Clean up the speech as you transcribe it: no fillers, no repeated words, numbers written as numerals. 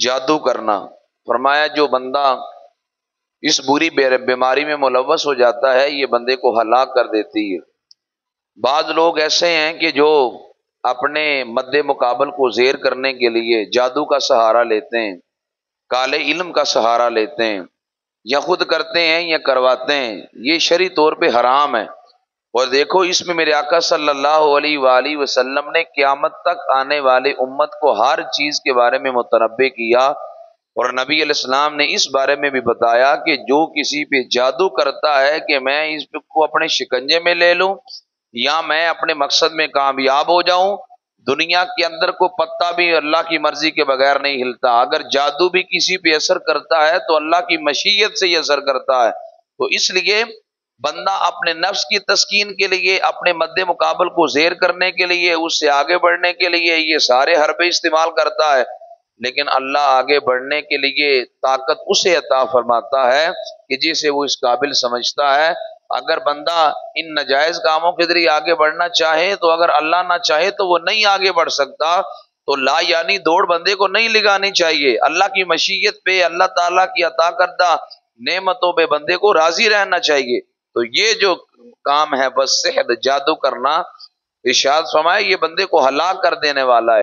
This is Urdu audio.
جادو کرنا۔ فرمایا جو بندہ اس بری بیماری میں ملوث ہو جاتا ہے یہ بندے کو ہلاک کر دیتی ہے۔ بعض لوگ ایسے ہیں کہ جو اپنے مد مقابل کو زیر کرنے کے لیے جادو کا سہارا لیتے ہیں، کالے علم کا سہارا لیتے ہیں، یا خود کرتے ہیں یا کرواتے ہیں، یہ شرعی طور پہ حرام ہے۔ اور دیکھو اس میں میرے آقا صلی اللہ علیہ وآلہ وسلم نے قیامت تک آنے والے امت کو ہر چیز کے بارے میں متنبہ کیا، اور نبی علیہ السلام نے اس بارے میں بھی بتایا کہ جو کسی پہ جادو کرتا ہے کہ میں اس کو اپنے شکنجے میں لے لوں یا میں اپنے مقصد میں کامیاب ہو جاؤں، دنیا کے اندر کو پتا بھی اللہ کی مرضی کے بغیر نہیں ہلتا۔ اگر جادو بھی کسی پہ اثر کرتا ہے تو اللہ کی مشیت سے ہی اثر کرتا ہے۔ تو اس لیے بندہ اپنے نفس کی تسکین کے لیے، اپنے مد مقابل کو زیر کرنے کے لیے، اس سے آگے بڑھنے کے لیے یہ سارے حربے استعمال کرتا ہے، لیکن اللہ آگے بڑھنے کے لیے طاقت اسے عطا فرماتا ہے کہ جسے وہ اس قابل سمجھتا ہے۔ اگر بندہ ان ناجائز کاموں کے ذریعے آگے بڑھنا چاہے تو اگر اللہ نہ چاہے تو وہ نہیں آگے بڑھ سکتا، تو لا یعنی دوڑ بندے کو نہیں لگانی چاہیے۔ اللہ کی مشیت پہ، اللہ تعالیٰ کی عطا کردہ نعمتوں پہ بندے کو راضی رہنا چاہیے۔ تو یہ جو کام ہے بس سحر، جادو کرنا، ارشاد فرمایا یہ بندے کو ہلاک کر دینے والا ہے۔